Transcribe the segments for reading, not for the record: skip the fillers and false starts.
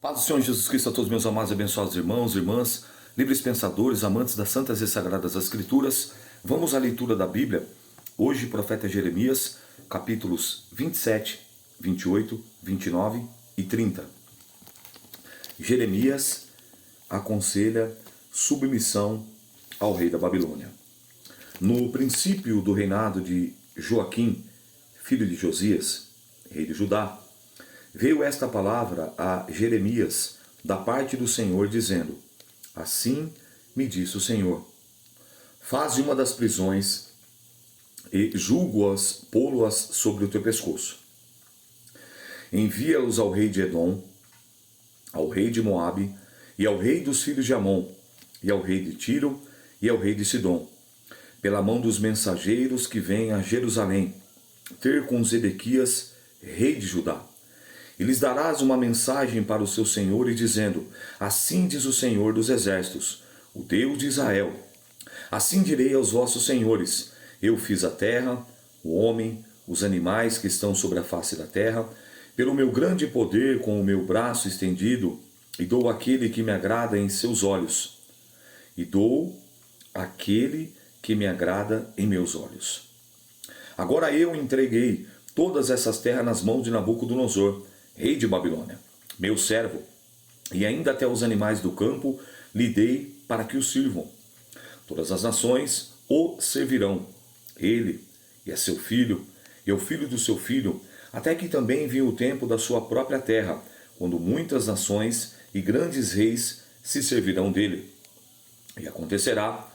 Paz do Senhor Jesus Cristo a todos meus amados e abençoados irmãos, irmãs, livres pensadores, amantes das santas e sagradas escrituras. Vamos à leitura da Bíblia. Hoje, profeta Jeremias, capítulos 27, 28, 29 e 30. Jeremias aconselha submissão ao rei da Babilônia. No princípio do reinado de Joaquim, filho de Josias, rei de Judá, veio esta palavra a Jeremias da parte do Senhor, dizendo: Assim me disse o Senhor: Faze uma das prisões e julgo-as, pô-las sobre o teu pescoço. Envia-os ao rei de Edom, ao rei de Moabe, e ao rei dos filhos de Amon, e ao rei de Tiro, e ao rei de Sidom, pela mão dos mensageiros que vêm a Jerusalém, ter com Zedequias, rei de Judá. E lhes darás uma mensagem para o seu senhor, e dizendo: Assim diz o Senhor dos exércitos, o Deus de Israel: Assim direi aos vossos senhores: Eu fiz a terra, o homem, os animais que estão sobre a face da terra, pelo meu grande poder com o meu braço estendido, e dou aquele que me agrada em seus olhos. E dou aquele que me agrada em meus olhos. Agora eu entreguei todas essas terras nas mãos de Nabucodonosor, rei de Babilônia, meu servo, e ainda até os animais do campo lhe dei para que o sirvam. Todas as nações o servirão, ele e a seu filho, e o filho do seu filho, até que também venha o tempo da sua própria terra, quando muitas nações e grandes reis se servirão dele. E acontecerá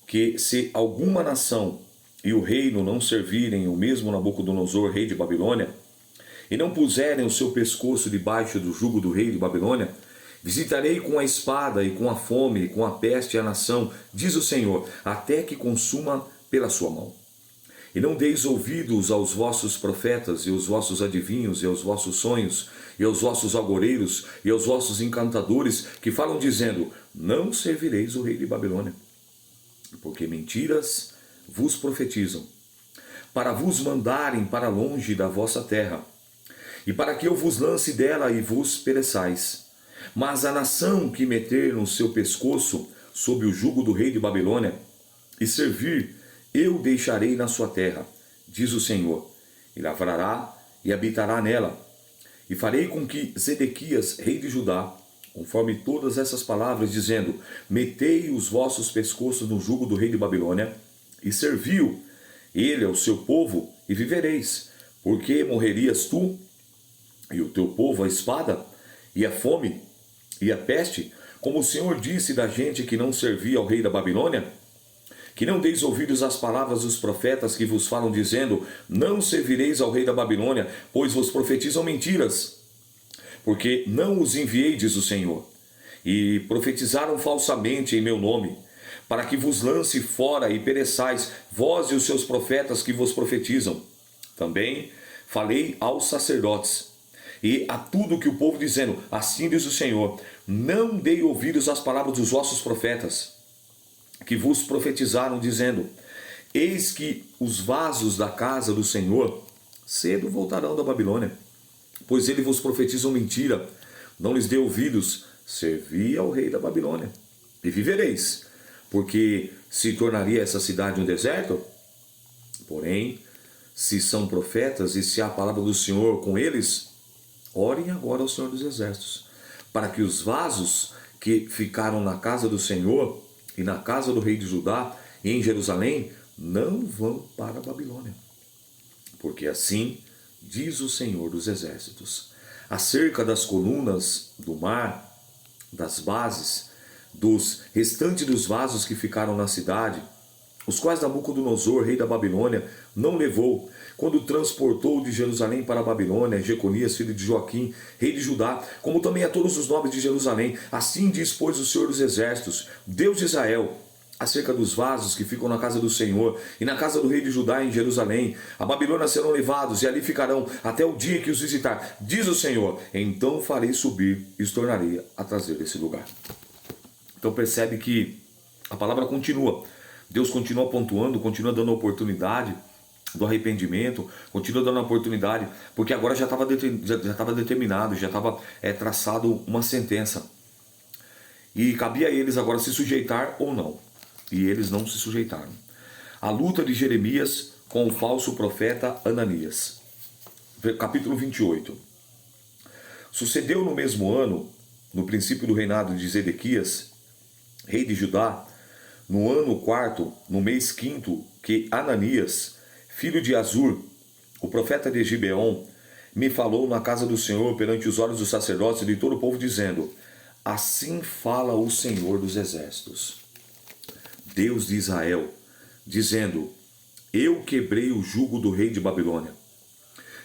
que, se alguma nação e o reino não servirem o mesmo Nabucodonosor, rei de Babilônia, e não puserem o seu pescoço debaixo do jugo do rei de Babilônia, visitarei com a espada e com a fome e com a peste a nação, diz o Senhor, até que consuma pela sua mão. E não deis ouvidos aos vossos profetas e aos vossos adivinhos e aos vossos sonhos e aos vossos algoreiros e aos vossos encantadores que falam dizendo: Não servireis o rei de Babilônia, porque mentiras vos profetizam, para vos mandarem para longe da vossa terra, e para que eu vos lance dela e vos pereçais. Mas a nação que meter no seu pescoço sob o jugo do rei de Babilônia e servir, eu deixarei na sua terra, diz o Senhor, e lavrará e habitará nela. E farei com que Zedequias, rei de Judá, conforme todas essas palavras, dizendo: Metei os vossos pescoços no jugo do rei de Babilônia, e serviu ele ao seu povo, e vivereis. Porque morrerias tu e o teu povo a espada, e a fome, e a peste, como o Senhor disse da gente que não servia ao rei da Babilônia? Que não deis ouvidos às palavras dos profetas que vos falam, dizendo: Não servireis ao rei da Babilônia, pois vos profetizam mentiras. Porque não os enviei, diz o Senhor, e profetizaram falsamente em meu nome, para que vos lance fora e pereçais, vós e os seus profetas que vos profetizam. Também falei aos sacerdotes e a tudo que o povo, dizendo: Assim diz o Senhor, não dei ouvidos às palavras dos vossos profetas, que vos profetizaram, dizendo: Eis que os vasos da casa do Senhor cedo voltarão da Babilônia, pois eles vos profetizam mentira. Não lhes dê ouvidos, servi ao rei da Babilônia, e vivereis, porque se tornaria essa cidade um deserto. Porém, se são profetas e se há a palavra do Senhor com eles, orem agora ao Senhor dos Exércitos, para que os vasos que ficaram na casa do Senhor e na casa do rei de Judá e em Jerusalém não vão para a Babilônia. Porque assim diz o Senhor dos Exércitos: acerca das colunas do mar, das bases, dos restantes dos vasos que ficaram na cidade, os quais Nabucodonosor, rei da Babilônia, não levou, quando transportou de Jerusalém para a Babilônia Jeconias, filho de Joaquim, rei de Judá, como também a todos os nobres de Jerusalém. Assim diz, pois, o Senhor dos Exércitos, Deus de Israel, acerca dos vasos que ficam na casa do Senhor e na casa do rei de Judá em Jerusalém: a Babilônia serão levados e ali ficarão até o dia que os visitar, diz o Senhor. Então farei subir e os tornarei a trazer desse lugar. Então percebe que a palavra continua. Deus continua pontuando, continua dando oportunidade do arrependimento, continua dando oportunidade, porque agora já estava determinado, já estava traçado uma sentença. E cabia a eles agora se sujeitar ou não. E eles não se sujeitaram. A luta de Jeremias com o falso profeta Ananias. Capítulo 28. Sucedeu no mesmo ano, no princípio do reinado de Zedequias, rei de Judá, no ano 4º, no mês 5º, que Ananias, filho de Azur, o profeta de Gibeon, me falou na casa do Senhor perante os olhos dos sacerdotes e de todo o povo, dizendo: assim fala o Senhor dos exércitos, Deus de Israel, dizendo: eu quebrei o jugo do rei de Babilônia.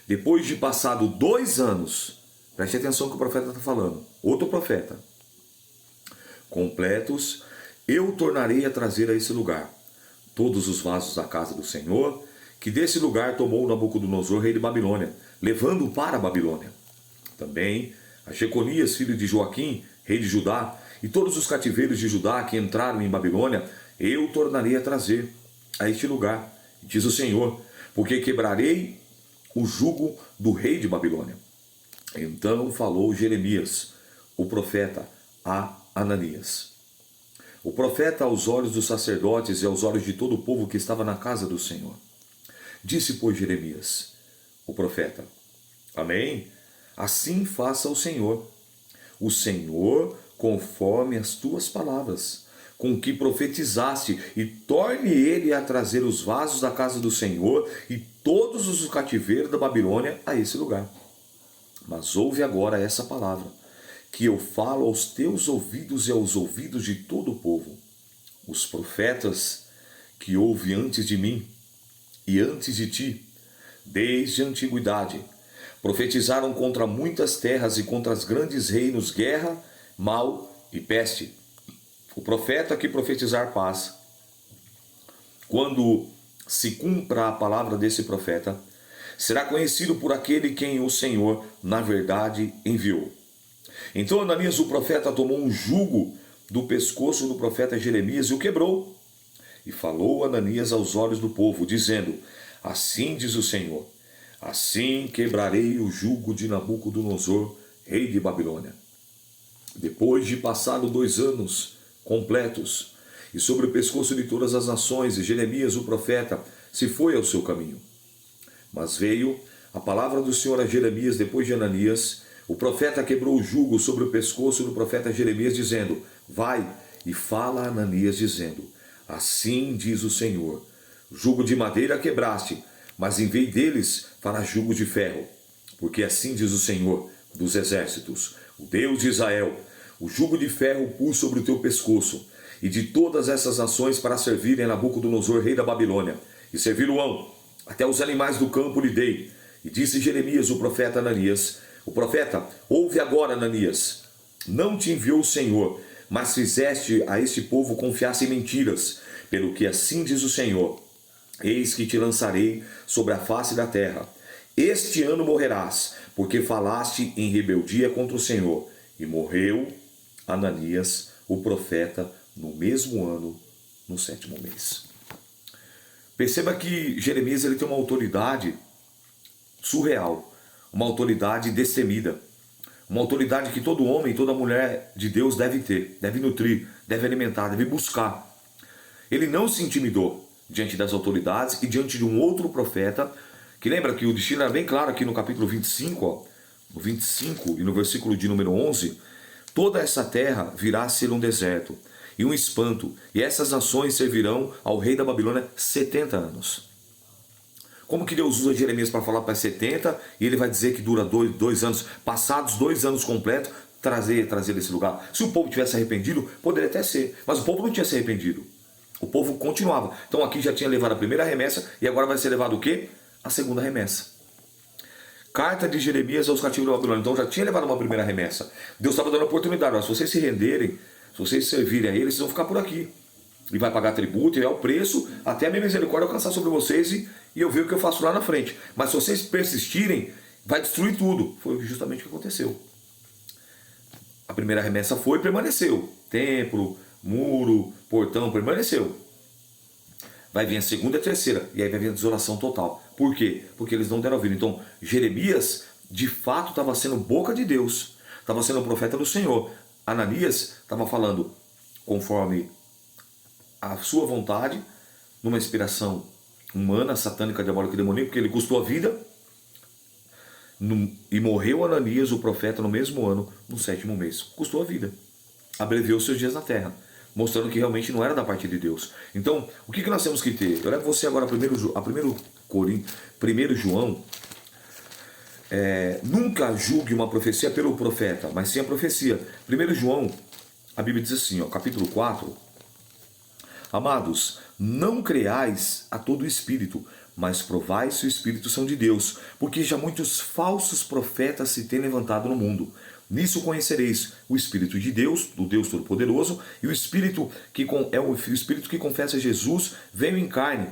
Depois de passado 2 anos, preste atenção que o profeta está falando, outro profeta, completos, eu tornarei a trazer a esse lugar todos os vasos da casa do Senhor, que desse lugar tomou Nabucodonosor, rei de Babilônia, levando-o para a Babilônia. Também a Jeconias, filho de Joaquim, rei de Judá, e todos os cativeiros de Judá que entraram em Babilônia, eu tornarei a trazer a este lugar, diz o Senhor, porque quebrarei o jugo do rei de Babilônia. Então falou Jeremias, o profeta, a Ananias. O profeta aos olhos dos sacerdotes e aos olhos de todo o povo que estava na casa do Senhor. Disse, pois, Jeremias, o profeta: amém? Assim faça o Senhor conforme as tuas palavras, com que profetizaste, e torne ele a trazer os vasos da casa do Senhor e todos os cativeiros da Babilônia a esse lugar. Mas ouve agora essa palavra, que eu falo aos teus ouvidos e aos ouvidos de todo o povo. Os profetas que houve antes de mim e antes de ti, desde a antiguidade, profetizaram contra muitas terras e contra os grandes reinos guerra, mal e peste. O profeta que profetizar paz, quando se cumpra a palavra desse profeta, será conhecido por aquele quem o Senhor, na verdade, enviou. Então Ananias, o profeta, tomou um jugo do pescoço do profeta Jeremias e o quebrou. E falou Ananias aos olhos do povo, dizendo: assim diz o Senhor, assim quebrarei o jugo de Nabucodonosor, rei de Babilônia. Depois de passado 2 anos completos, e sobre o pescoço de todas as nações, e Jeremias, o profeta, se foi ao seu caminho. Mas veio a palavra do Senhor a Jeremias depois de Ananias. O profeta quebrou o jugo sobre o pescoço do profeta Jeremias, dizendo: vai e fala a Ananias, dizendo: assim diz o Senhor, jugo de madeira quebraste, mas em vez deles fará jugo de ferro. Porque assim diz o Senhor dos exércitos, o Deus de Israel: o jugo de ferro pus sobre o teu pescoço, e de todas essas nações para servirem a Nabucodonosor, rei da Babilônia, e servi-lo-ão, até os animais do campo lhe dei. E disse Jeremias, o profeta Ananias, o profeta: ouve agora, Ananias, não te enviou o Senhor, mas fizeste a este povo confiar-se em mentiras, pelo que assim diz o Senhor: eis que te lançarei sobre a face da terra. Este ano morrerás, porque falaste em rebeldia contra o Senhor. E morreu Ananias, o profeta, no mesmo ano, no 7º mês. Perceba que Jeremias ele tem uma autoridade surreal, uma autoridade destemida, uma autoridade que todo homem, toda mulher de Deus deve ter, deve nutrir, deve alimentar, deve buscar. Ele não se intimidou diante das autoridades e diante de um outro profeta, que lembra que o destino era bem claro aqui no capítulo 25, no 25 e no versículo de número 11, toda essa terra virá a ser um deserto e um espanto, e essas nações servirão ao rei da Babilônia 70 anos. Como que Deus usa Jeremias para falar para 70 e ele vai dizer que dura 2 anos, passados 2 anos completos, trazer desse lugar? Se o povo tivesse arrependido, poderia até ser, mas o povo não tinha se arrependido. O povo continuava. Então aqui já tinha levado a primeira remessa e agora vai ser levado o quê? A segunda remessa. Carta de Jeremias aos cativos da Babilônia. Então já tinha levado uma primeira remessa. Deus estava dando a oportunidade. Mas se vocês se renderem, se vocês servirem a ele, vocês vão ficar por aqui. E vai pagar tributo e é o preço, até a minha misericórdia alcançar sobre vocês e eu ver o que eu faço lá na frente. Mas se vocês persistirem, vai destruir tudo. Foi justamente o que aconteceu. A primeira remessa foi e permaneceu. Templo, muro, portão, permaneceu. vai vir a segunda e a terceira, e aí vai vir a desolação total. Por quê? Porque eles não deram ouvido. Então, Jeremias, de fato, estava sendo boca de Deus, estava sendo o profeta do Senhor. Ananias estava falando conforme a sua vontade, numa inspiração humana, satânica, diabólica e demoníaca, porque ele custou a vida, e morreu Ananias, o profeta, no mesmo ano, no 7º mês. Custou a vida. Abreviou seus dias na terra, mostrando que realmente não era da parte de Deus. Então, o que nós temos que ter? Eu levo você agora a 1 João. Nunca julgue uma profecia pelo profeta, mas sim a profecia. 1 João, a Bíblia diz assim, capítulo 4. Amados, não creais a todo espírito, mas provai se o espírito são de Deus, porque já muitos falsos profetas se têm levantado no mundo. Nisso conhecereis o Espírito de Deus, do Deus Todo-Poderoso, e o Espírito que é o Espírito que confessa Jesus veio em carne.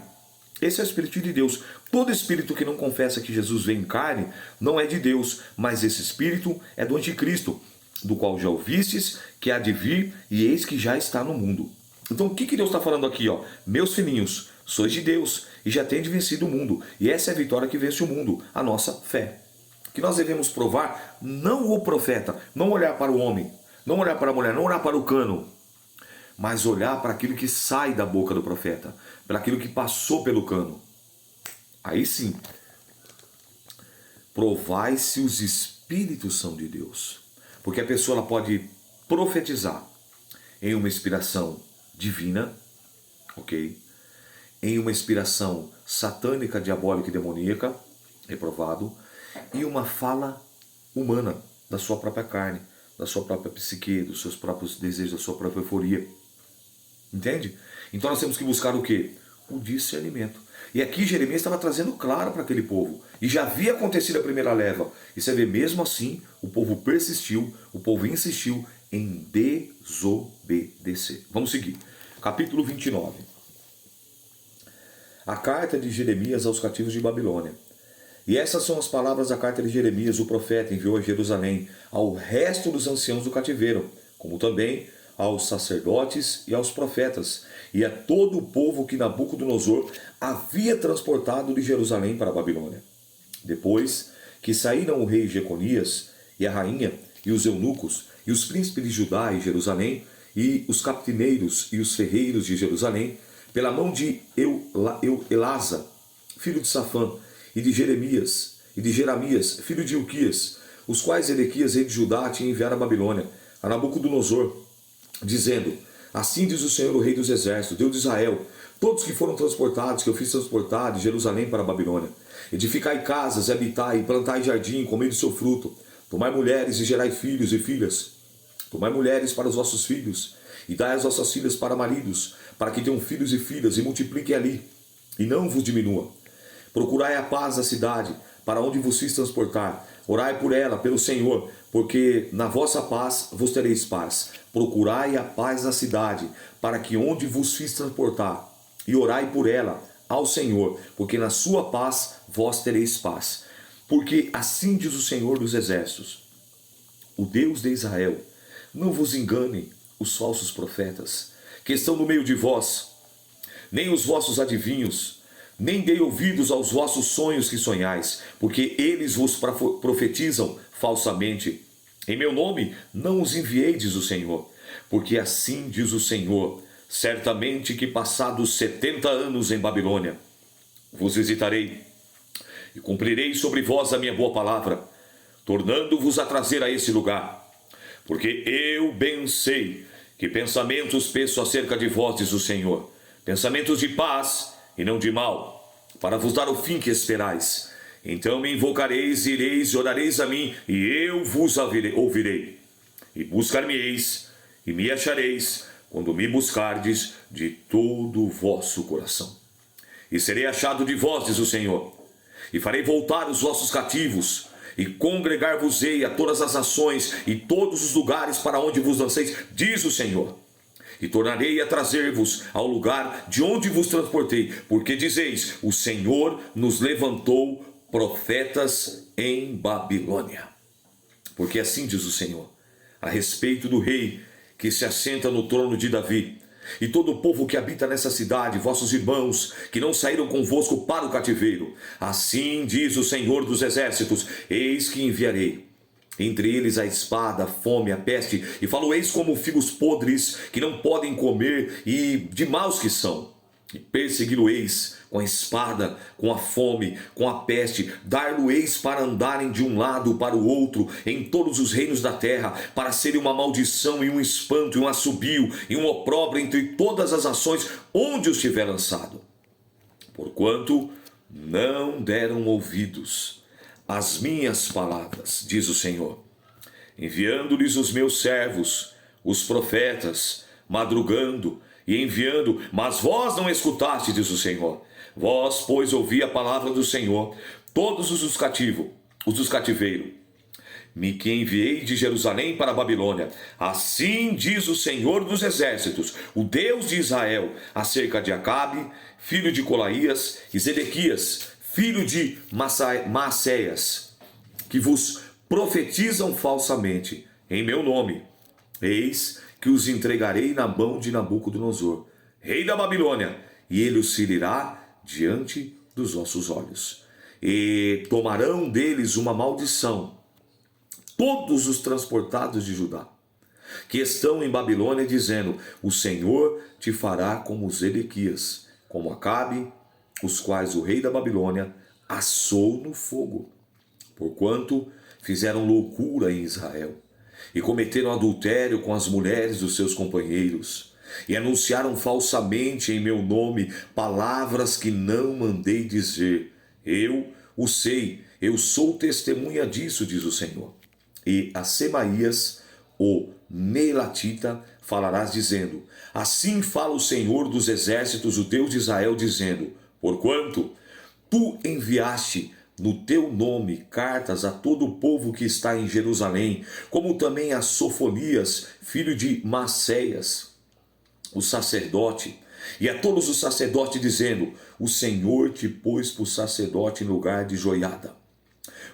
Esse é o Espírito de Deus. Todo espírito que não confessa que Jesus veio em carne não é de Deus, mas esse espírito é do anticristo, do qual já ouvistes, que há de vir, e eis que já está no mundo. Então o que Deus está falando aqui? Meus filhinhos, sois de Deus e já tendes vencido o mundo. E essa é a vitória que vence o mundo, a nossa fé. Que nós devemos provar, não o profeta, não olhar para o homem, não olhar para a mulher, não olhar para o cano, mas olhar para aquilo que sai da boca do profeta, para aquilo que passou pelo cano. Aí sim, provai se os espíritos são de Deus. Porque a pessoa ela pode profetizar em uma inspiração divina, ok? Em uma inspiração satânica, diabólica e demoníaca, reprovado, e uma fala humana da sua própria carne, da sua própria psique, dos seus próprios desejos, da sua própria euforia. Entende? Então nós temos que buscar o quê? O discernimento. E aqui Jeremias estava trazendo claro para aquele povo. E já havia acontecido a primeira leva. E você vê, mesmo assim, o povo persistiu, o povo insistiu em desobedecer. Vamos seguir. Capítulo 29. A carta de Jeremias aos cativos de Babilônia. E essas são as palavras da carta de Jeremias, o profeta, enviou a Jerusalém, ao resto dos anciãos do cativeiro, como também aos sacerdotes e aos profetas, e a todo o povo que Nabucodonosor havia transportado de Jerusalém para a Babilônia. Depois que saíram o rei Jeconias, e a rainha, e os eunucos, e os príncipes de Judá e Jerusalém, e os capineiros e os ferreiros de Jerusalém, pela mão de Elasa, filho de Safã, e de Jeremias, e de Jeramias, filho de Ilquias, os quais Edequias, rei de Judá, tinha enviado a Babilônia, a Nabucodonosor, dizendo: assim diz o Senhor, o Rei dos Exércitos, Deus de Israel, todos que foram transportados, que eu fiz transportar de Jerusalém para a Babilônia, edificai casas, e habitai, plantai jardim, comei do seu fruto, tomai mulheres e gerai filhos e filhas, tomai mulheres para os vossos filhos, e dai as vossas filhas para maridos, para que tenham filhos e filhas, e multipliquem ali, e não vos diminua. Procurai a paz da cidade, para onde vos fiz transportar. Orai por ela, pelo Senhor, porque na vossa paz vos tereis paz. Procurai a paz da cidade, para que onde vos fiz transportar. E orai por ela, ao Senhor, porque na sua paz vós tereis paz. Porque assim diz o Senhor dos Exércitos, o Deus de Israel: não vos engane os falsos profetas, que estão no meio de vós, nem os vossos adivinhos, nem dei ouvidos aos vossos sonhos que sonhais, porque eles vos profetizam falsamente. Em meu nome não os enviei, diz o Senhor, porque assim diz o Senhor: certamente que passados 70 anos em Babilônia, vos visitarei, e cumprirei sobre vós a minha boa palavra, tornando-vos a trazer a esse lugar. Porque eu bem sei que pensamentos penso acerca de vós, diz o Senhor, pensamentos de paz e não de mal, para vos dar o fim que esperais. Então me invocareis, ireis e orareis a mim, e eu vos ouvirei. E buscar-me-eis, e me achareis, quando me buscardes de todo o vosso coração. E serei achado de vós, diz o Senhor, e farei voltar os vossos cativos, e congregar-vos-ei a todas as nações, e todos os lugares para onde vos lanceis, diz o Senhor. E tornarei a trazer-vos ao lugar de onde vos transportei, porque dizeis: o Senhor nos levantou profetas em Babilônia. Porque assim diz o Senhor, a respeito do rei que se assenta no trono de Davi: e todo o povo que habita nessa cidade, vossos irmãos, que não saíram convosco para o cativeiro. Assim diz o Senhor dos Exércitos: eis que enviarei entre eles a espada, a fome, a peste, e falo-eis como figos podres, que não podem comer, e de maus que são. E persegui-lo-eis com a espada, com a fome, com a peste, dar-lo-eis para andarem de um lado para o outro, em todos os reinos da terra, para serem uma maldição e um espanto, e um assobio, e um opróbrio entre todas as nações onde os tiver lançado. Porquanto não deram ouvidos às minhas palavras, diz o Senhor, enviando-lhes os meus servos, os profetas, madrugando e enviando, mas vós não escutaste, diz o Senhor. Vós, pois, ouvi a palavra do Senhor, todos os dos cativeiro, me que enviei de Jerusalém para a Babilônia. Assim diz o Senhor dos Exércitos, o Deus de Israel, acerca de Acabe, filho de Colaías, e Zedequias, filho de Maacéias, que vos profetizam falsamente em meu nome. Eis que os entregarei na mão de Nabucodonosor, rei da Babilônia, e ele os ferirá diante dos vossos olhos. E tomarão deles uma maldição todos os transportados de Judá, que estão em Babilônia, dizendo: o Senhor te fará como Zedequias, como Acabe, os quais o rei da Babilônia assou no fogo, porquanto fizeram loucura em Israel, e cometeram adultério com as mulheres dos seus companheiros, e anunciaram falsamente em meu nome palavras que não mandei dizer. Eu o sei, eu sou testemunha disso, diz o Senhor. E a Semaías, o Neelatita, falarás dizendo: assim fala o Senhor dos Exércitos, o Deus de Israel, dizendo: porquanto tu enviaste no teu nome cartas a todo o povo que está em Jerusalém, como também a Sofonias, filho de Maacéias, o sacerdote, e a todos os sacerdotes, dizendo: o Senhor te pôs por sacerdote em lugar de Joiada,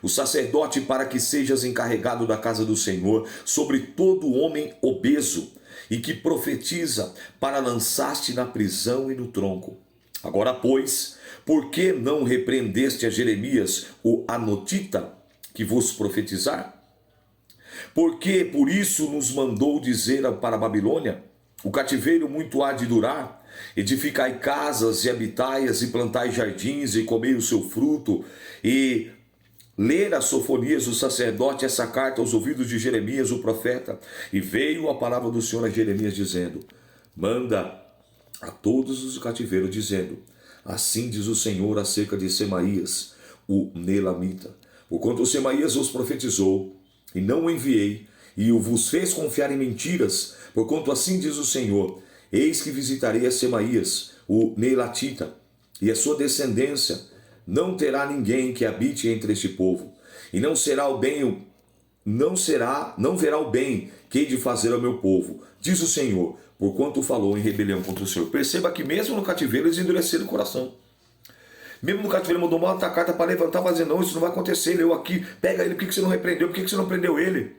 o sacerdote, para que sejas encarregado da casa do Senhor sobre todo homem obeso e que profetiza, para lançar-te na prisão e no tronco. Agora, pois, por que não repreendeste a Jeremias, o anotita, que vos profetizar? Porque por isso nos mandou dizer para a Babilônia: o cativeiro muito há de durar, edificai casas e habitai-as, e plantai jardins, e comei o seu fruto. E ler a Sofonias, o sacerdote, essa carta aos ouvidos de Jeremias, o profeta. E veio a palavra do Senhor a Jeremias, dizendo: manda a todos os cativeiros, dizendo: assim diz o Senhor acerca de Semaías, o Neelamita. Porquanto o Semaías os profetizou, e não o enviei, e o vos fez confiar em mentiras, porquanto assim diz o Senhor: eis que visitarei a Semaías, o Neelatita, e a sua descendência. Não terá ninguém que habite entre este povo, e não verá o bem que hei de fazer ao meu povo, diz o Senhor, porquanto falou em rebelião contra o Senhor. Perceba que mesmo no cativeiro eles endureceram o coração. Mesmo no cativeiro ele mandou uma outra carta para levantar, mas dizer: não, isso não vai acontecer, eu aqui, pega ele, por que você não repreendeu, por que você não prendeu ele?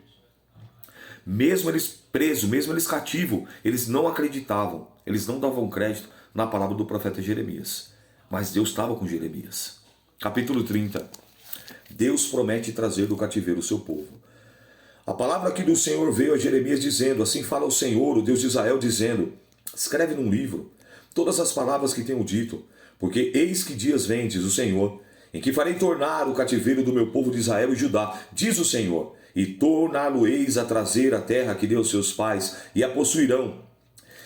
Mesmo eles presos, mesmo eles cativos, eles não acreditavam, eles não davam crédito na palavra do profeta Jeremias. Mas Deus estava com Jeremias. Capítulo 30. Deus promete trazer do cativeiro o seu povo. A palavra aqui do Senhor veio a Jeremias dizendo: assim fala o Senhor, o Deus de Israel, dizendo: escreve num livro todas as palavras que tenho dito, porque eis que dias vem, diz o Senhor, em que farei tornar o cativeiro do meu povo de Israel e Judá, diz o Senhor, e torná-lo-eis a trazer a terra que deu aos seus pais, e a possuirão.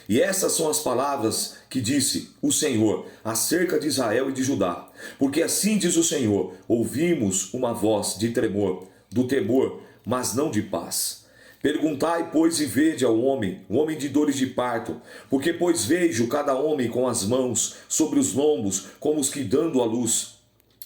E essas são as palavras que disse o Senhor acerca de Israel e de Judá. Porque assim diz o Senhor: ouvimos uma voz de tremor, do temor, mas não de paz. Perguntai, pois, e vede ao homem, o homem de dores de parto. Porque, pois, vejo cada homem com as mãos sobre os lombos, como os que dando à luz.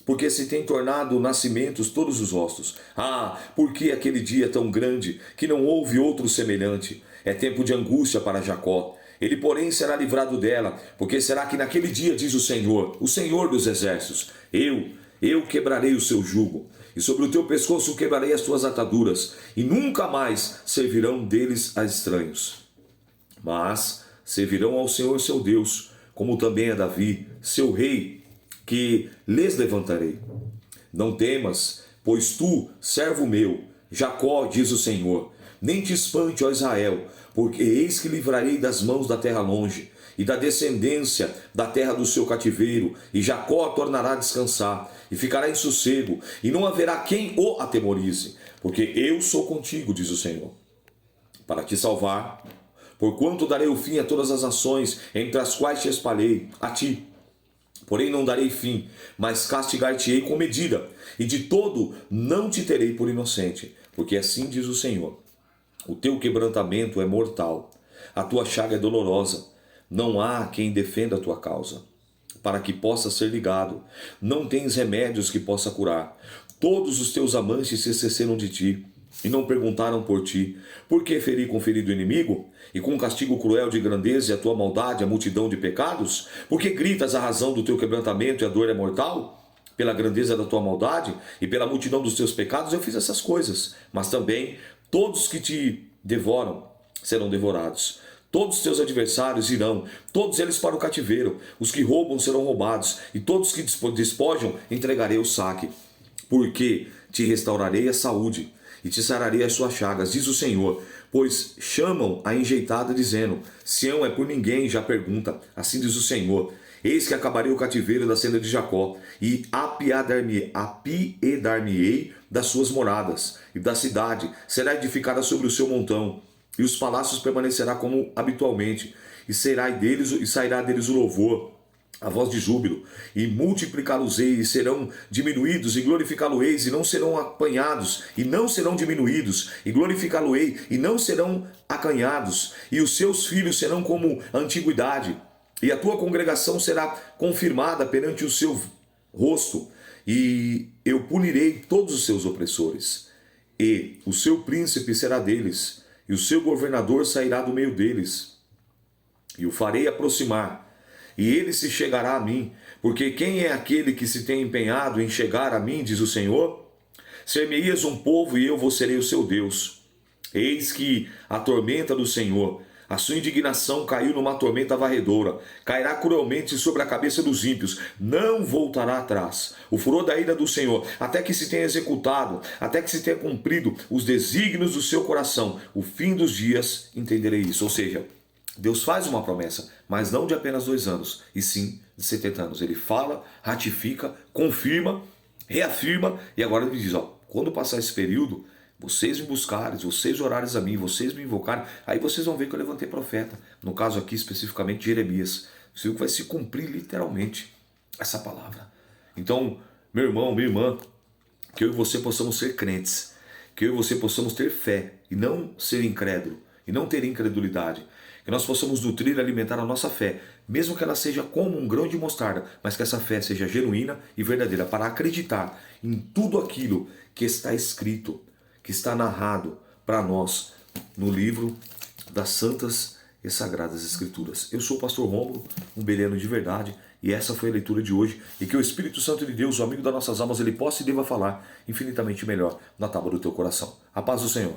Porque se tem tornado nascimentos todos os rostos. Ah, por que aquele dia tão grande, que não houve outro semelhante? É tempo de angústia para Jacó. Ele, porém, será livrado dela, porque será que naquele dia, diz o Senhor dos Exércitos, eu quebrarei o seu jugo, e sobre o teu pescoço quebrarei as tuas ataduras, e nunca mais servirão deles a estranhos. Mas servirão ao Senhor seu Deus, como também a Davi, seu rei, que lhes levantarei. Não temas, pois tu, servo meu, Jacó, diz o Senhor, nem te espante, ó Israel, porque eis que livrarei das mãos da terra longe, e da descendência da terra do seu cativeiro, e Jacó tornará a descansar, e ficará em sossego, e não haverá quem o atemorize, porque eu sou contigo, diz o Senhor, para te salvar, porquanto darei o fim a todas as nações, entre as quais te espalhei, a ti. Porém não darei fim, mas castigar-te-ei com medida, e de todo não te terei por inocente, porque assim diz o Senhor, o teu quebrantamento é mortal, a tua chaga é dolorosa, não há quem defenda a tua causa, para que possa ser ligado, não tens remédios que possa curar, todos os teus amantes se esqueceram de ti, e não perguntaram por ti, por que ferir com ferido inimigo, e com castigo cruel de grandeza e a tua maldade a multidão de pecados? Porque gritas a razão do teu quebrantamento e a dor é mortal? Pela grandeza da tua maldade e pela multidão dos teus pecados eu fiz essas coisas, mas também todos que te devoram serão devorados. Todos os teus adversários irão, todos eles para o cativeiro, os que roubam serão roubados, e todos que despojam entregarei o saque, porque te restaurarei a saúde, e te sararei as suas chagas, diz o Senhor, pois chamam a enjeitada dizendo, Sião é por ninguém, já pergunta, assim diz o Senhor, eis que acabarei o cativeiro da senda de Jacó, e apiedar-me-ei das suas moradas, e da cidade será edificada sobre o seu montão, e os palácios permanecerá como habitualmente, e sairá deles o louvor, a voz de júbilo, e multiplicá-los-ei, e serão diminuídos, e glorificá-lo-eis, e não serão apanhados, e não serão diminuídos, e glorificá-lo-ei, e não serão acanhados, e os seus filhos serão como a antiguidade, e a tua congregação será confirmada perante o seu rosto, e eu punirei todos os seus opressores, e o seu príncipe será deles, e o seu governador sairá do meio deles, e o farei aproximar, e ele se chegará a mim, porque quem é aquele que se tem empenhado em chegar a mim, diz o Senhor? Ser-me-eis um povo e eu vos serei o seu Deus. Eis que a tormenta do Senhor, a sua indignação caiu numa tormenta varredora, cairá cruelmente sobre a cabeça dos ímpios, não voltará atrás. O furor da ira do Senhor, até que se tenha executado, até que se tenha cumprido os desígnios do seu coração, o fim dos dias entenderei isso. Ou seja, Deus faz uma promessa, mas não de apenas 2 anos, e sim de 70 anos. Ele fala, ratifica, confirma, reafirma, e agora ele diz, quando passar esse período, vocês me buscarem, vocês orares a mim, vocês me invocarem, aí vocês vão ver que eu levantei profeta. No caso aqui, especificamente, Jeremias. Você viu que vai se cumprir literalmente essa palavra. Então, meu irmão, minha irmã, que eu e você possamos ser crentes, que eu e você possamos ter fé, e não ser incrédulo, e não ter incredulidade. Que nós possamos nutrir e alimentar a nossa fé, mesmo que ela seja como um grão de mostarda, mas que essa fé seja genuína e verdadeira, para acreditar em tudo aquilo que está escrito, que está narrado para nós no livro das Santas e Sagradas Escrituras. Eu sou o pastor Rômulo, um bereano de verdade, e essa foi a leitura de hoje, e que o Espírito Santo de Deus, o amigo das nossas almas, ele possa e deva falar infinitamente melhor na tábua do teu coração. A paz do Senhor.